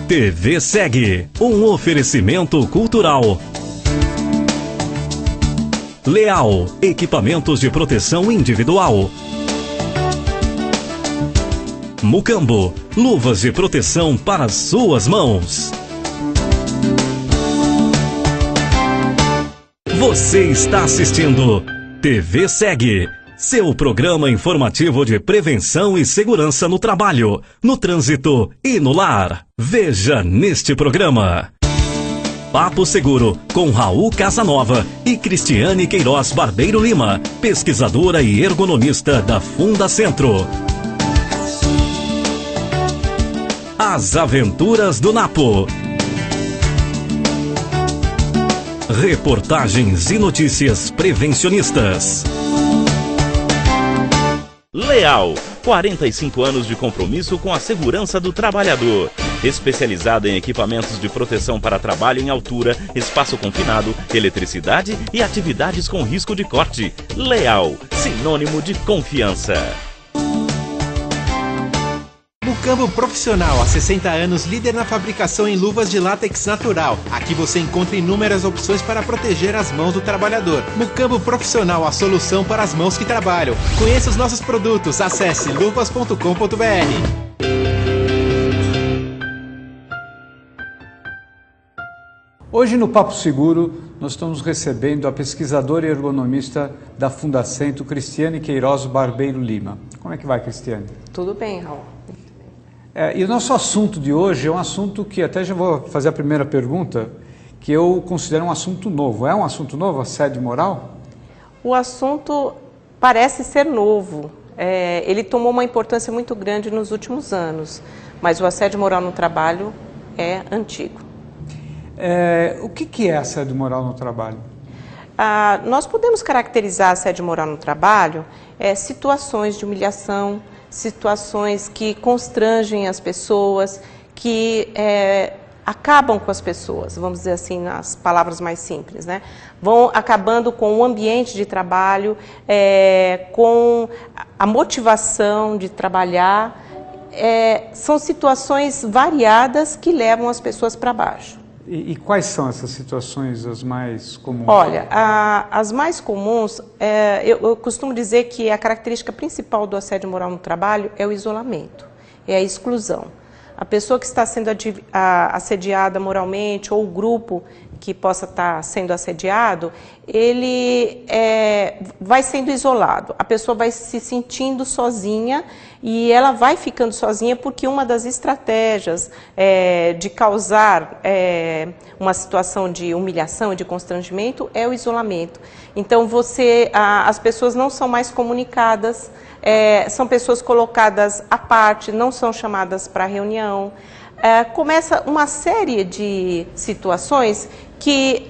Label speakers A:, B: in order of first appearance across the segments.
A: TV Segue, um oferecimento cultural. Leal, equipamentos de proteção individual. Mucambo, luvas de proteção para suas mãos. Você está assistindo TV Segue, seu programa informativo de prevenção e segurança no trabalho, no trânsito e no lar. Veja neste programa. Papo Seguro, com Raul Casanova e Cristiane Queiroz Barbeiro Lima, pesquisadora e ergonomista da Fundacentro. As Aventuras do Napo. Reportagens e notícias prevencionistas.
B: Leal, 45 anos de compromisso com a segurança do trabalhador. Especializada em equipamentos de proteção para trabalho em altura, espaço confinado, eletricidade e atividades com risco de corte. Leal, sinônimo de confiança.
C: Mucambo Profissional, há 60 anos, líder na fabricação em luvas de látex natural. Aqui você encontra inúmeras opções para proteger as mãos do trabalhador. Mucambo Profissional, a solução para as mãos que trabalham. Conheça os nossos produtos, acesse luvas.com.br.
D: Hoje no Papo Seguro, nós estamos recebendo a pesquisadora e ergonomista da Fundacentro, Cristiane Queiroz Barbeiro Lima. Como é que vai, Cristiane?
E: Tudo bem, Raul.
D: E o nosso assunto de hoje é um assunto que até já vou fazer a primeira pergunta, que eu considero um assunto novo. É um assunto novo, assédio moral?
E: O assunto parece ser novo. Ele tomou uma importância muito grande nos últimos anos, mas o assédio moral no trabalho é antigo.
D: O que é assédio moral no trabalho?
E: Nós podemos caracterizar assédio moral no trabalho situações de humilhação, situações que constrangem as pessoas, que acabam com as pessoas, vamos dizer assim, nas palavras mais simples, né? Vão acabando com o ambiente de trabalho, com a motivação de trabalhar. São situações variadas que levam as pessoas para baixo.
D: E quais são essas situações as mais comuns?
E: Olha, as mais comuns, eu costumo dizer que a característica principal do assédio moral no trabalho é o isolamento, é a exclusão. A pessoa que está sendo assediada moralmente, ou o grupo que possa estar sendo assediado, ele vai sendo isolado. A pessoa vai se sentindo sozinha e ela vai ficando sozinha porque uma das estratégias de causar uma situação de humilhação e de constrangimento é o isolamento. Então, as pessoas não são mais comunicadas, são pessoas colocadas à parte, não são chamadas para reunião. Começa uma série de situações que,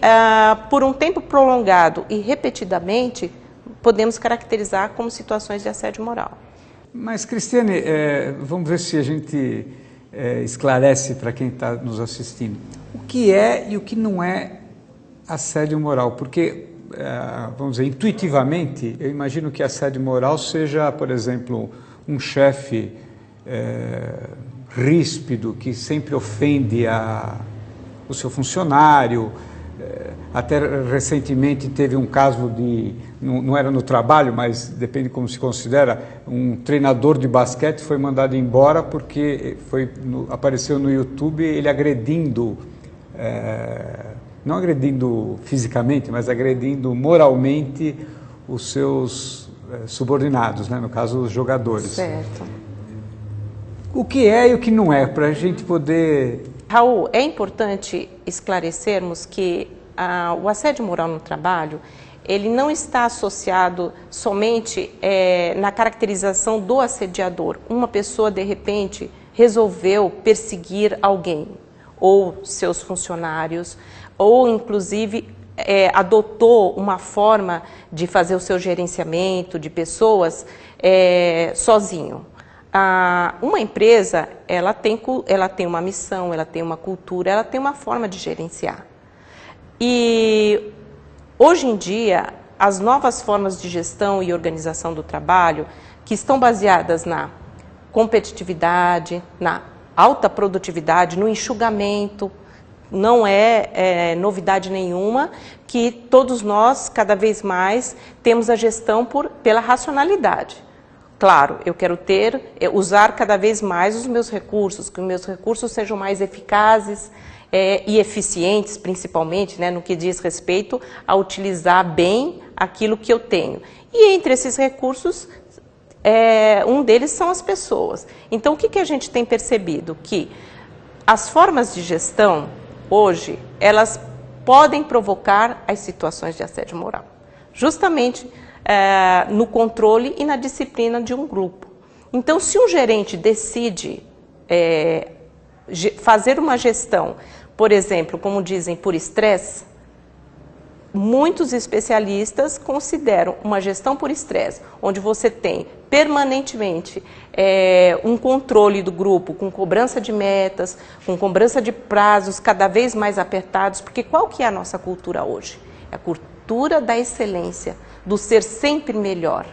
E: por um tempo prolongado e repetidamente, podemos caracterizar como situações de assédio moral.
D: Mas, Cristiane, vamos ver se a gente esclarece para quem está nos assistindo. O que é e o que não é assédio moral? Porque, vamos dizer, intuitivamente, eu imagino que assédio moral seja, por exemplo, um chefe ríspido, que sempre ofende o seu funcionário. Até recentemente teve um caso não era no trabalho, mas depende como se considera, um treinador de basquete foi mandado embora porque apareceu no YouTube ele agredindo, não agredindo fisicamente, mas agredindo moralmente os seus subordinados, né? No caso os jogadores.
E: Certo.
D: O que é e o que não é, para a gente poder...
E: Raul, é importante esclarecermos que o assédio moral no trabalho, ele não está associado somente na caracterização do assediador. Uma pessoa, de repente, resolveu perseguir alguém, ou seus funcionários, ou, inclusive, adotou uma forma de fazer o seu gerenciamento de pessoas sozinho. Uma empresa, ela tem uma missão, ela tem uma cultura, ela tem uma forma de gerenciar. E hoje em dia, as novas formas de gestão e organização do trabalho, que estão baseadas na competitividade, na alta produtividade, no enxugamento. Não é novidade nenhuma que todos nós, cada vez mais, temos a gestão pela racionalidade. Claro, eu quero usar cada vez mais os meus recursos, que os meus recursos sejam mais eficazes e eficientes, principalmente, né, no que diz respeito a utilizar bem aquilo que eu tenho. E entre esses recursos, um deles são as pessoas. Então, o que a gente tem percebido? Que as formas de gestão, hoje, elas podem provocar as situações de assédio moral, justamente no controle e na disciplina de um grupo. Então, se um gerente decide fazer uma gestão, por exemplo, como dizem, por estresse, muitos especialistas consideram uma gestão por estresse, onde você tem permanentemente um controle do grupo, com cobrança de metas, com cobrança de prazos cada vez mais apertados, porque qual que é a nossa cultura hoje? É a cultura da excelência, do ser sempre melhor.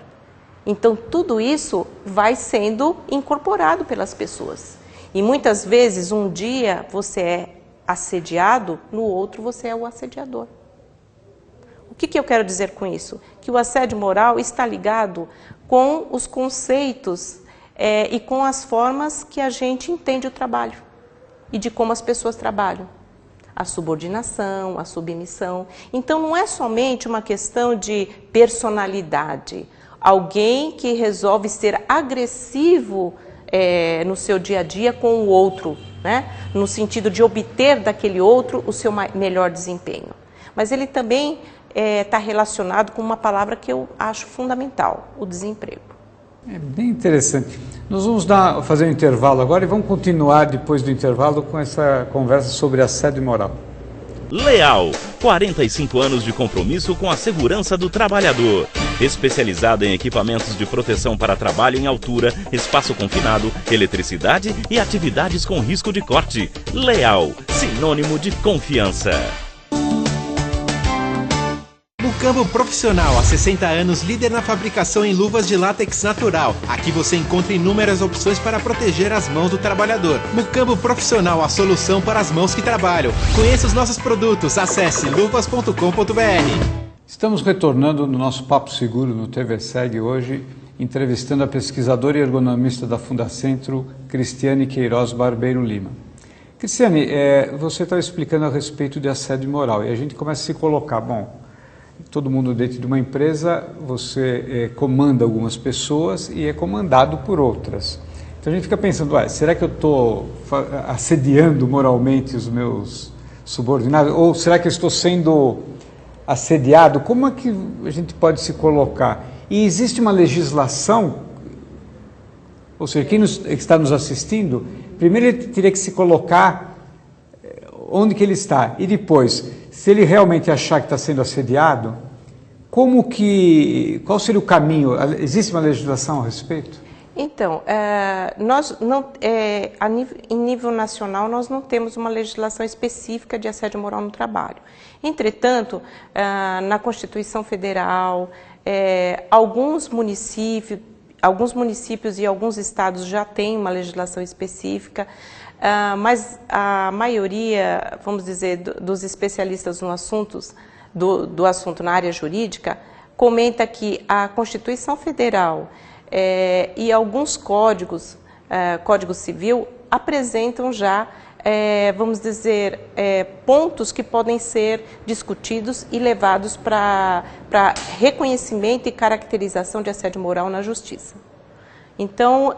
E: Então, tudo isso vai sendo incorporado pelas pessoas. E muitas vezes, um dia você é assediado, no outro você é o assediador. O que eu quero dizer com isso? Que o assédio moral está ligado com os conceitos e com as formas que a gente entende o trabalho e de como as pessoas trabalham. A subordinação, a submissão. Então, não é somente uma questão de personalidade. Alguém que resolve ser agressivo no seu dia a dia com o outro, né? No sentido de obter daquele outro o seu melhor desempenho. Mas ele também está relacionado com uma palavra que eu acho fundamental, o desemprego.
D: É bem interessante. Nós vamos fazer um intervalo agora e vamos continuar depois do intervalo com essa conversa sobre assédio moral.
B: Leal, 45 anos de compromisso com a segurança do trabalhador. Especializada em equipamentos de proteção para trabalho em altura, espaço confinado, eletricidade e atividades com risco de corte. Leal, sinônimo de confiança.
C: Mucambo Profissional, há 60 anos, líder na fabricação em luvas de látex natural. Aqui você encontra inúmeras opções para proteger as mãos do trabalhador. Mucambo Profissional, a solução para as mãos que trabalham. Conheça os nossos produtos, acesse luvas.com.br.
D: Estamos retornando no nosso Papo Seguro no TV Seg hoje, entrevistando a pesquisadora e ergonomista da Fundacentro, Cristiane Queiroz Barbeiro Lima. Cristiane, você está explicando a respeito de assédio moral e a gente começa a se colocar, todo mundo dentro de uma empresa, você comanda algumas pessoas e é comandado por outras. Então a gente fica pensando, será que eu estou assediando moralmente os meus subordinados? Ou será que eu estou sendo assediado? Como é que a gente pode se colocar? E existe uma legislação, ou seja, quem está nos assistindo, primeiro ele teria que se colocar onde que ele está e depois, se ele realmente achar que está sendo assediado, qual seria o caminho? Existe uma legislação a respeito?
E: Então, em nível nacional, nós não temos uma legislação específica de assédio moral no trabalho. Entretanto, na Constituição Federal, alguns municípios e alguns estados já têm uma legislação específica, mas a maioria, vamos dizer, dos especialistas no do assunto na área jurídica, comenta que a Constituição Federal e alguns códigos, Código Civil, apresentam já, vamos dizer, pontos que podem ser discutidos e levados para reconhecimento e caracterização de assédio moral na Justiça. Então,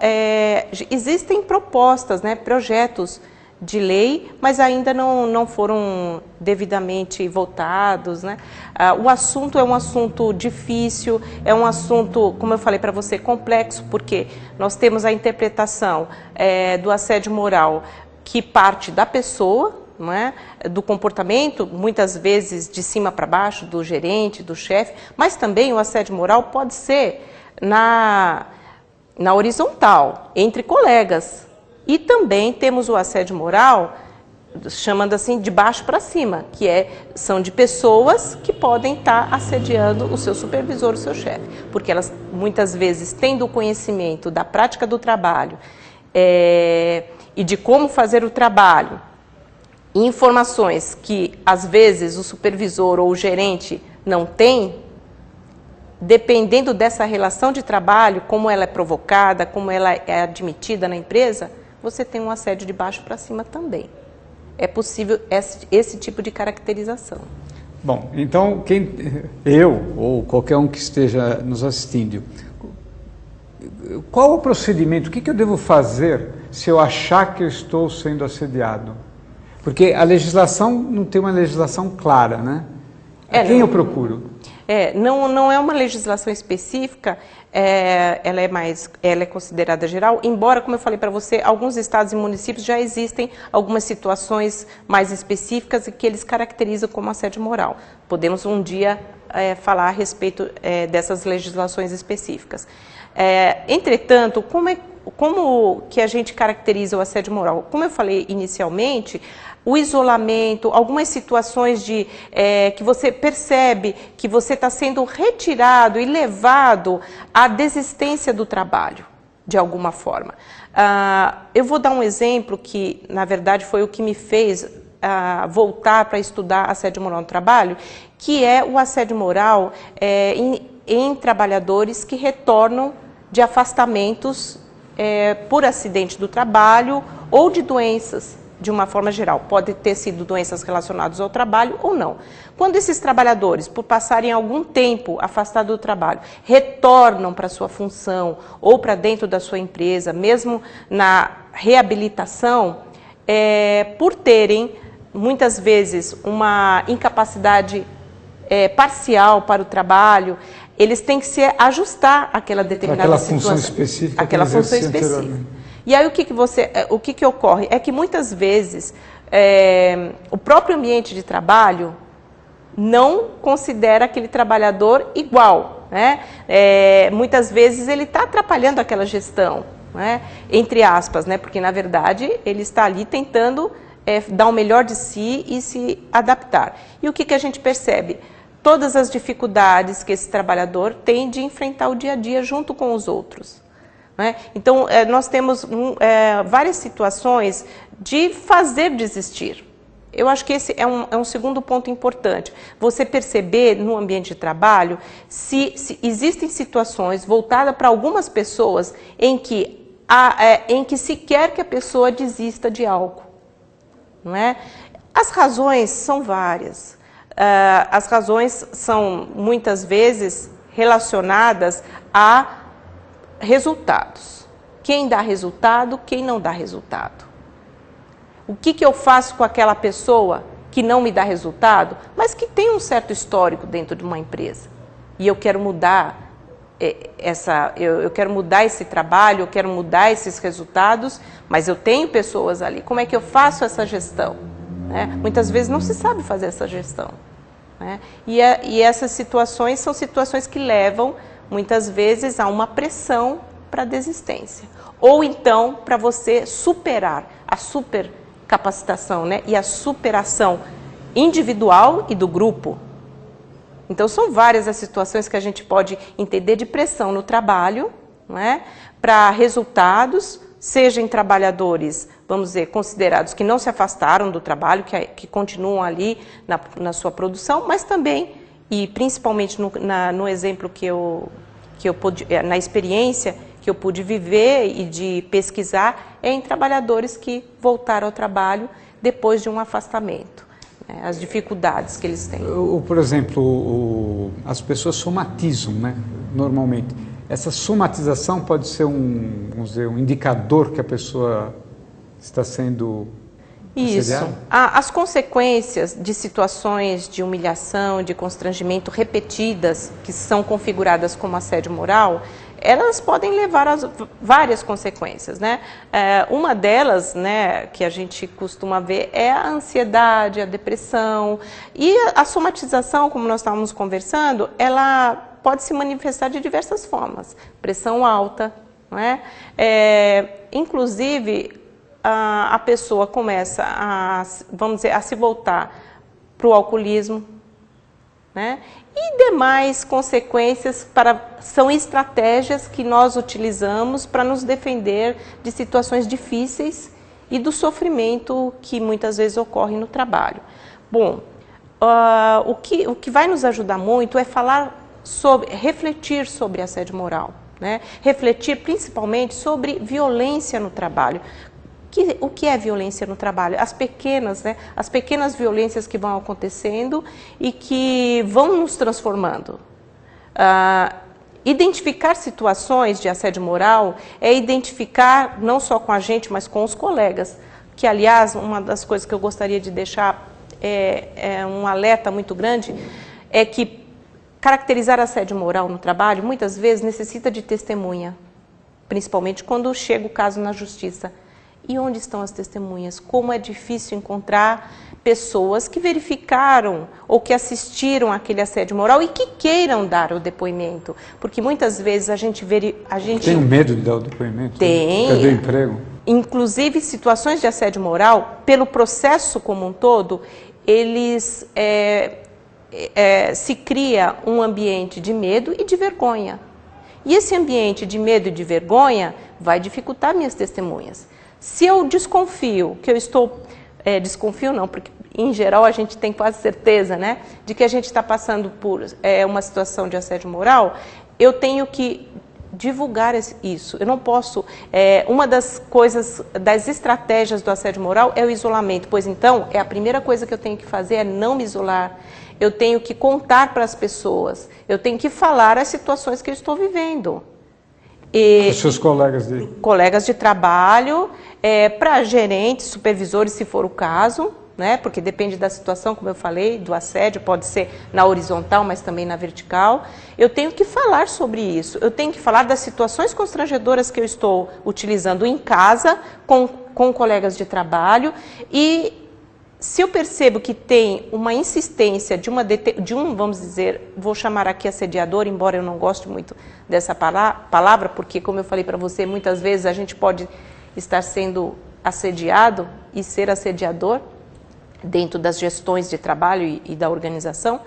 E: existem propostas, projetos de lei, mas ainda não foram devidamente votados, O assunto é um assunto difícil, é um assunto, como eu falei para você, complexo, porque nós temos a interpretação do assédio moral que parte da pessoa, do comportamento, muitas vezes de cima para baixo, do gerente, do chefe, mas também o assédio moral pode ser na horizontal, entre colegas. E também temos o assédio moral, chamando assim, de baixo para cima, que são de pessoas que podem estar assediando o seu supervisor, o seu chefe, porque elas muitas vezes tendo o conhecimento da prática do trabalho e de como fazer o trabalho, informações que às vezes o supervisor ou o gerente não tem, dependendo dessa relação de trabalho, como ela é provocada, como ela é admitida na empresa, você tem um assédio de baixo para cima também. É possível esse tipo de caracterização.
D: Bom, então eu ou qualquer um que esteja nos assistindo, qual o procedimento? O que eu devo fazer se eu achar que eu estou sendo assediado? Porque a legislação não tem uma legislação clara, né? A quem eu procuro?
E: Não é uma legislação específica, ela é considerada geral, embora, como eu falei para você, alguns estados e municípios já existem algumas situações mais específicas e que eles caracterizam como assédio moral. Podemos um dia falar a respeito dessas legislações específicas. Entretanto, como que a gente caracteriza o assédio moral? Como eu falei inicialmente, o isolamento, algumas situações que você percebe que você está sendo retirado e levado à desistência do trabalho, de alguma forma. Eu vou dar um exemplo que, na verdade, foi o que me fez voltar para estudar assédio moral no trabalho, que é o assédio moral em trabalhadores que retornam de afastamentos por acidente do trabalho ou de doenças, de uma forma geral. Pode ter sido doenças relacionadas ao trabalho ou não. Quando esses trabalhadores, por passarem algum tempo afastados do trabalho, retornam para a sua função ou para dentro da sua empresa, mesmo na reabilitação, por terem, muitas vezes, uma incapacidade parcial para o trabalho, eles têm que se ajustar àquela determinada situação.
D: Função específica.
E: Aquela função específica. E aí o que ocorre? É que muitas vezes o próprio ambiente de trabalho não considera aquele trabalhador igual, né? Muitas vezes ele está atrapalhando aquela gestão, né? Entre aspas, né? Porque na verdade ele está ali tentando dar o melhor de si e se adaptar. E o que a gente percebe? Todas as dificuldades que esse trabalhador tem de enfrentar o dia a dia junto com os outros. Né? Então, nós temos várias situações de fazer desistir. Eu acho que esse é um segundo ponto importante. Você perceber no ambiente de trabalho se existem situações voltadas para algumas pessoas em que se quer que a pessoa desista de algo. Não é? As razões são várias. As razões são, muitas vezes, relacionadas a resultados. Quem dá resultado, quem não dá resultado. O que eu faço com aquela pessoa que não me dá resultado, mas que tem um certo histórico dentro de uma empresa? E eu quero mudar eu quero mudar esse trabalho, eu quero mudar esses resultados, mas eu tenho pessoas ali. Como é que eu faço essa gestão? Né? Muitas vezes não se sabe fazer essa gestão. Né? E essas situações são situações que levam, muitas vezes, a uma pressão para a desistência. Ou então, para você superar a supercapacitação, né? E a superação individual e do grupo. Então, são várias as situações que a gente pode entender de pressão no trabalho, né? Para resultados, seja em trabalhadores, vamos dizer, considerados que não se afastaram do trabalho, que continuam ali na sua produção, mas também, e principalmente no exemplo que eu pude, na experiência que eu pude viver e de pesquisar, em trabalhadores que voltaram ao trabalho depois de um afastamento, né, as dificuldades que eles têm.
D: Por exemplo, as pessoas somatizam, né, normalmente. Essa somatização pode ser vamos dizer, um indicador que a pessoa está sendo assediada?
E: Isso. As consequências de situações de humilhação, de constrangimento repetidas, que são configuradas como assédio moral, elas podem levar a várias consequências, né? Uma delas, né, que a gente costuma ver é a ansiedade, a depressão, e a somatização, como nós estávamos conversando, ela pode se manifestar de diversas formas. Pressão alta, não é? Inclusive, a pessoa começa vamos dizer, a se voltar para o alcoolismo, né? E demais consequências são estratégias que nós utilizamos para nos defender de situações difíceis e do sofrimento que muitas vezes ocorre no trabalho. Bom, o que vai nos ajudar muito é refletir sobre assédio moral, né? Refletir principalmente sobre violência no trabalho. O que é violência no trabalho? As pequenas violências que vão acontecendo e que vão nos transformando. Identificar situações de assédio moral é identificar não só com a gente, mas com os colegas. Que, aliás, uma das coisas que eu gostaria de deixar é um alerta muito grande, é que caracterizar assédio moral no trabalho muitas vezes necessita de testemunha, principalmente quando chega o caso na justiça. E onde estão as testemunhas? Como é difícil encontrar pessoas que verificaram ou que assistiram àquele assédio moral e que queiram dar o depoimento. Porque muitas vezes a gente...
D: Tem medo de dar o depoimento?
E: Tem.
D: Perder o emprego?
E: Inclusive, situações de assédio moral, pelo processo como um todo, eles se cria um ambiente de medo e de vergonha. E esse ambiente de medo e de vergonha vai dificultar minhas testemunhas. Se eu desconfio que eu estou... desconfio não, porque em geral a gente tem quase certeza, né, de que a gente está passando por uma situação de assédio moral, eu tenho que divulgar isso. Eu não posso... uma das coisas, das estratégias do assédio moral é o isolamento, pois então, a primeira coisa que eu tenho que fazer é não me isolar. Eu tenho que contar para as pessoas, eu tenho que falar as situações que eu estou vivendo.
D: Os seus colegas de...
E: Colegas de trabalho, para gerentes, supervisores, se for o caso, né? Porque depende da situação, como eu falei, do assédio, pode ser na horizontal, mas também na vertical. Eu tenho que falar sobre isso, eu tenho que falar das situações constrangedoras que eu estou utilizando em casa, com colegas de trabalho, e se eu percebo que tem uma insistência de um, vamos dizer, vou chamar aqui assediador, embora eu não goste muito dessa palavra, porque, como eu falei para você, muitas vezes a gente pode estar sendo assediado e ser assediador dentro das gestões de trabalho e da organização,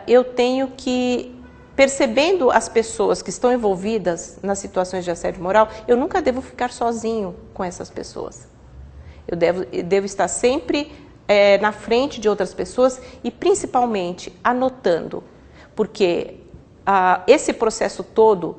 E: eu tenho que, percebendo as pessoas que estão envolvidas nas situações de assédio moral, eu nunca devo ficar sozinho com essas pessoas. Eu devo estar sempre na frente de outras pessoas e, principalmente, anotando, porque esse processo todo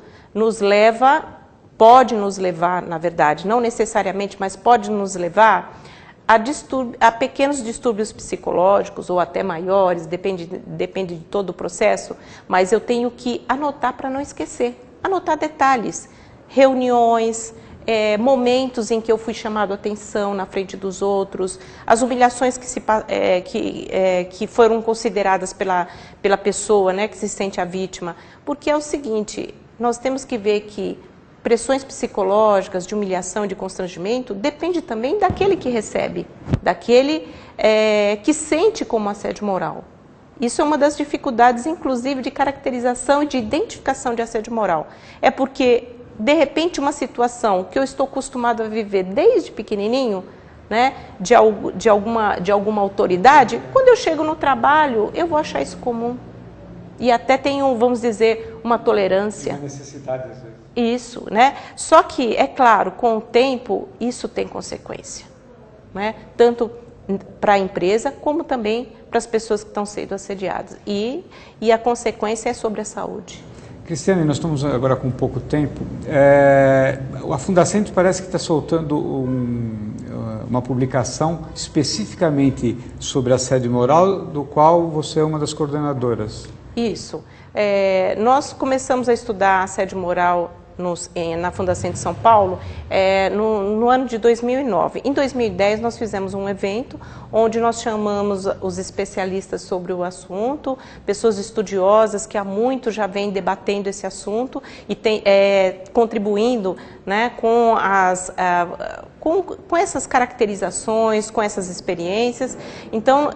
E: pode nos levar, na verdade, não necessariamente, mas pode nos levar a pequenos distúrbios psicológicos ou até maiores, depende de todo o processo, mas eu tenho que anotar para não esquecer, anotar detalhes, reuniões, momentos em que eu fui chamado a atenção na frente dos outros, as humilhações que foram consideradas pela pessoa, né, que se sente a vítima. Porque é o seguinte, nós temos que ver que pressões psicológicas, de humilhação, de constrangimento, depende também daquele que recebe, daquele que sente como assédio moral. Isso é uma das dificuldades, inclusive, de caracterização e de identificação de assédio moral. É porque de repente, uma situação que eu estou acostumado a viver desde pequenininho, né, de alguma autoridade, quando eu chego no trabalho, eu vou achar isso comum. E até tenho, vamos dizer, uma tolerância.
D: Uma necessidade, às vezes.
E: Isso, né? Só que, é claro, com o tempo, isso tem consequência, né? Tanto para a empresa, como também para as pessoas que estão sendo assediadas. E a consequência é sobre a saúde.
D: Cristiane, nós estamos agora com pouco tempo. A Fundacentro parece que está soltando uma publicação especificamente sobre assédio moral, do qual você é uma das coordenadoras.
E: Isso. Nós começamos a estudar assédio moral na Fundacentro São Paulo no ano de 2009. Em 2010, nós fizemos um evento onde nós chamamos os especialistas sobre o assunto, pessoas estudiosas que há muito já vêm debatendo esse assunto e contribuindo, né, com essas caracterizações, com essas experiências. Então,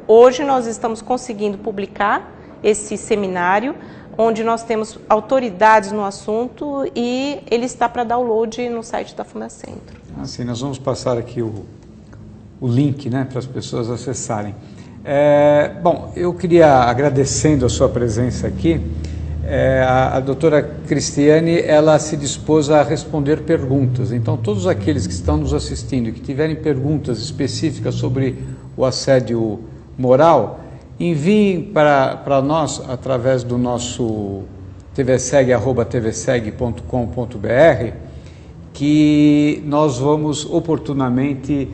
E: hoje nós estamos conseguindo publicar esse seminário, onde nós temos autoridades no assunto e ele está para download no site da Fundacentro.
D: Assim, nós vamos passar aqui o link, né, para as pessoas acessarem. Bom, eu queria, agradecendo a sua presença aqui, a doutora Cristiane, ela se dispôs a responder perguntas. Então, todos aqueles que estão nos assistindo e que tiverem perguntas específicas sobre o assédio moral, enviem para nós através do nosso tvseg@tvseg.com.br, que nós vamos oportunamente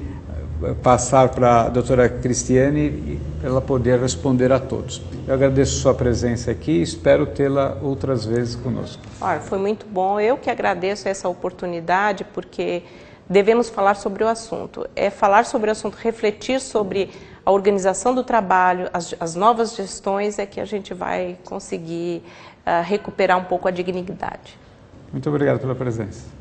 D: passar para a doutora Cristiane para ela poder responder a todos. Eu agradeço sua presença aqui e espero tê-la outras vezes conosco.
E: Olha, foi muito bom. Eu que agradeço essa oportunidade, porque devemos falar sobre o assunto. É falar sobre o assunto, refletir sobre a organização do trabalho, as novas gestões, é que a gente vai conseguir recuperar um pouco a dignidade.
D: Muito obrigado pela presença.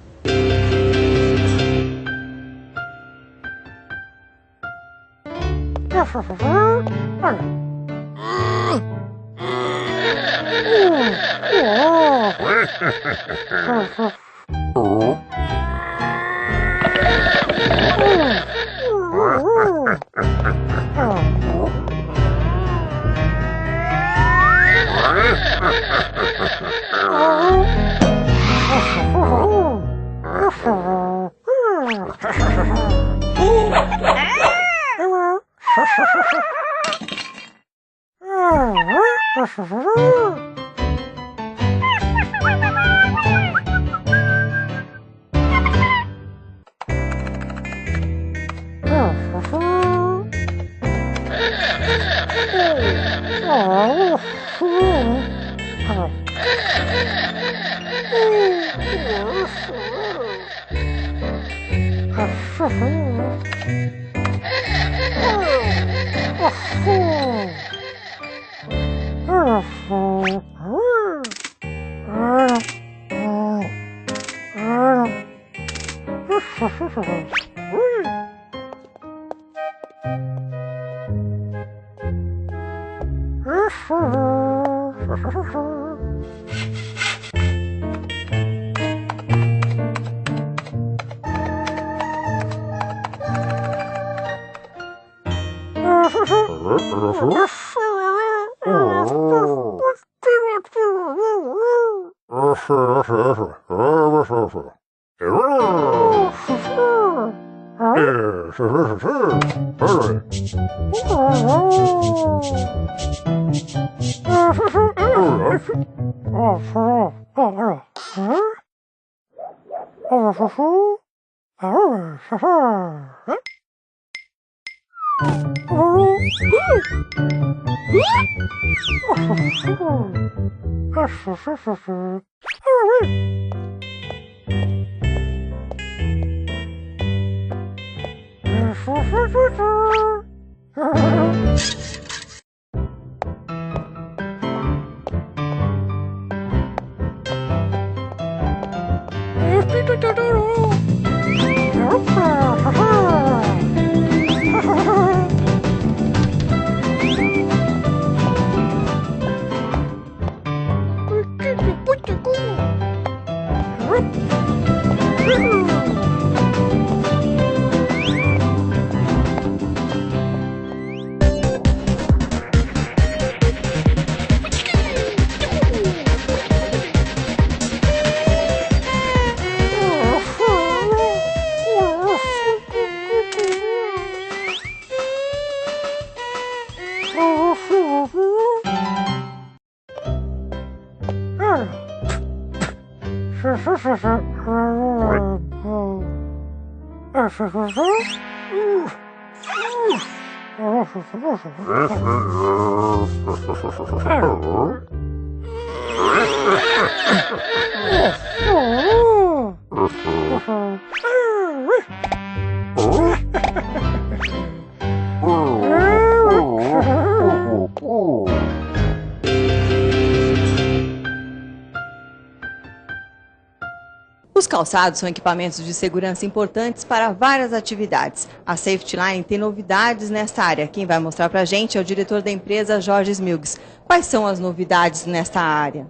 F: Os calçados são equipamentos de segurança importantes para várias atividades. A Safety Line tem novidades nesta área. Quem vai mostrar para a gente é o diretor da empresa, Jorge Smilgs. Quais são as novidades nesta área?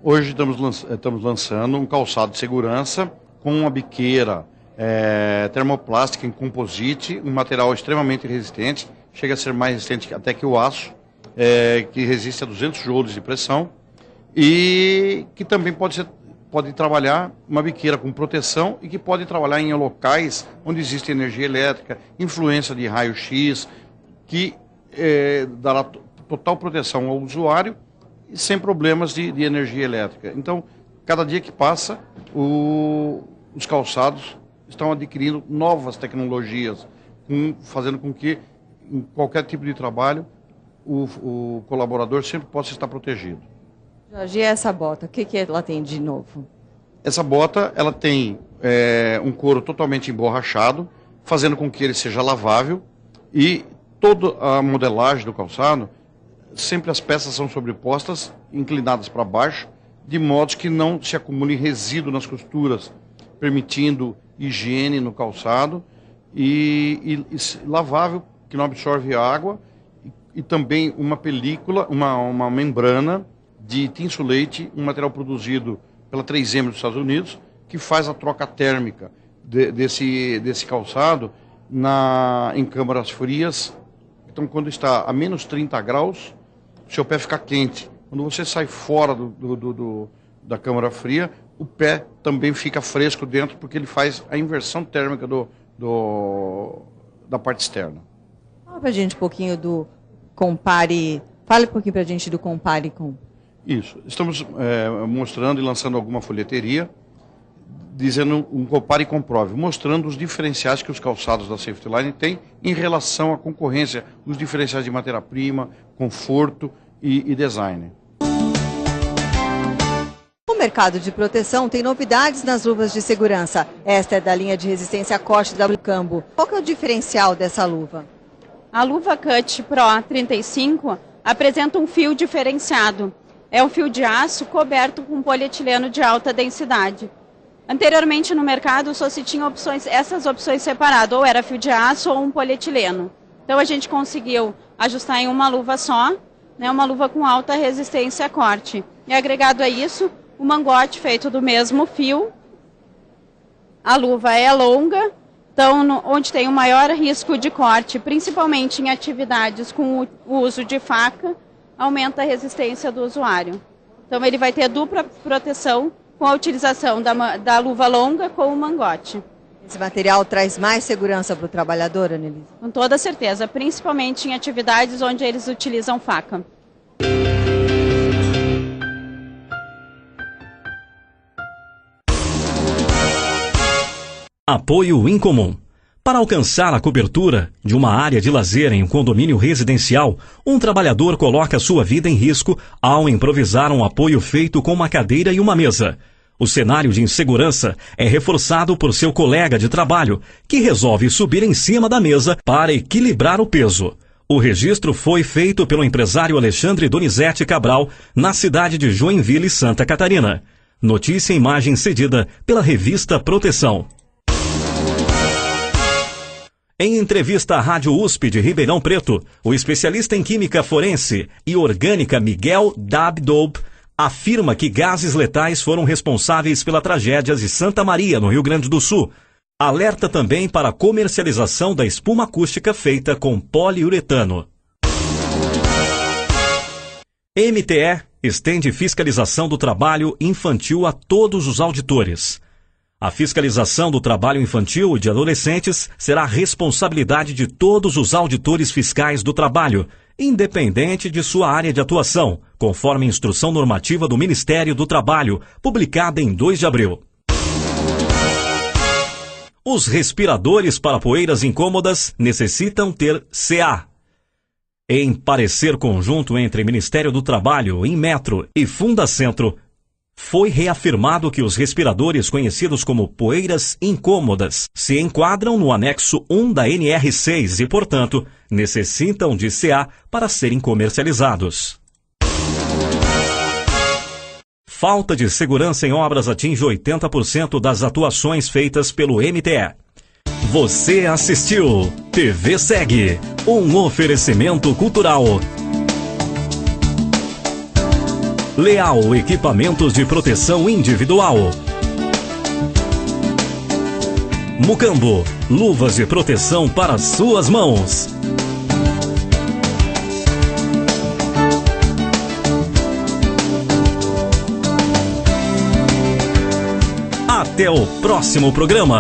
G: Hoje estamos lançando um calçado de segurança com uma biqueira termoplástica em composite, um material extremamente resistente, chega a ser mais resistente até que o aço, que resiste a 200 joules de pressão. e que também pode trabalhar uma biqueira com proteção e que pode trabalhar em locais onde existe energia elétrica, influência de raio-x, que dará total proteção ao usuário e sem problemas de energia elétrica. Então, cada dia que passa, os calçados estão adquirindo novas tecnologias, fazendo com que, em qualquer tipo de trabalho, o colaborador sempre possa estar protegido.
F: Jorge, e essa bota, o que ela tem de novo?
G: Essa bota, ela tem um couro totalmente emborrachado, fazendo com que ele seja lavável, e toda a modelagem do calçado, sempre as peças são sobrepostas, inclinadas para baixo, de modo que não se acumule resíduo nas costuras, permitindo higiene no calçado, e lavável, que não absorve água, e também uma película, uma membrana de tinsulate, um material produzido pela 3M dos Estados Unidos, que faz a troca térmica desse calçado em câmaras frias. Então, quando está a menos 30 graus, o seu pé fica quente. Quando você sai fora da câmara fria, o pé também fica fresco dentro, porque ele faz a inversão térmica da parte externa.
F: Fala pra gente um pouquinho do Compare. Fale um pouquinho pra gente do Compare com.
G: Isso. Estamos mostrando e lançando alguma folheteria, dizendo um Compare e Comprove, mostrando os diferenciais que os calçados da Safety Line têm em relação à concorrência, os diferenciais de matéria-prima, conforto e design.
F: O mercado de proteção tem novidades nas luvas de segurança. Esta é da linha de resistência Corte da Mucambo. Qual que é o diferencial dessa luva?
H: A luva Cut Pro 35 apresenta um fio diferenciado. É um fio de aço coberto com polietileno de alta densidade. Anteriormente no mercado só se tinha essas opções separadas, ou era fio de aço ou um polietileno. Então a gente conseguiu ajustar em uma luva só, né, uma luva com alta resistência a corte. E agregado a isso, o mangote feito do mesmo fio. A luva é longa, então onde tem o maior risco de corte, principalmente em atividades com o uso de faca, aumenta a resistência do usuário. Então ele vai ter dupla proteção com a utilização da luva longa com o mangote.
F: Esse material traz mais segurança para o trabalhador, Anelise?
H: Com toda certeza, principalmente em atividades onde eles utilizam faca.
A: Apoio Incomum. Para alcançar a cobertura de uma área de lazer em um condomínio residencial, um trabalhador coloca sua vida em risco ao improvisar um apoio feito com uma cadeira e uma mesa. O cenário de insegurança é reforçado por seu colega de trabalho, que resolve subir em cima da mesa para equilibrar o peso. O registro foi feito pelo empresário Alexandre Donizete Cabral, na cidade de Joinville, Santa Catarina. Notícia e imagem cedida pela revista Proteção. Em entrevista à Rádio USP de Ribeirão Preto, o especialista em química forense e orgânica Miguel Dabdoub afirma que gases letais foram responsáveis pela tragédia de Santa Maria, no Rio Grande do Sul. Alerta também para a comercialização da espuma acústica feita com poliuretano. MTE estende fiscalização do trabalho infantil a todos os auditores. A fiscalização do trabalho infantil e de adolescentes será responsabilidade de todos os auditores fiscais do trabalho, independente de sua área de atuação, conforme a instrução normativa do Ministério do Trabalho, publicada em 2 de abril. Os respiradores para poeiras incômodas necessitam ter CA. Em parecer conjunto entre Ministério do Trabalho, Inmetro e Fundacentro, foi reafirmado que os respiradores conhecidos como poeiras incômodas se enquadram no anexo 1 da NR6 e, portanto, necessitam de CA para serem comercializados. Falta de segurança em obras atinge 80% das atuações feitas pelo MTE. Você assistiu TV Segue, um oferecimento cultural. Leal Equipamentos de Proteção Individual. Mucambo, luvas de proteção para suas mãos. Até o próximo programa.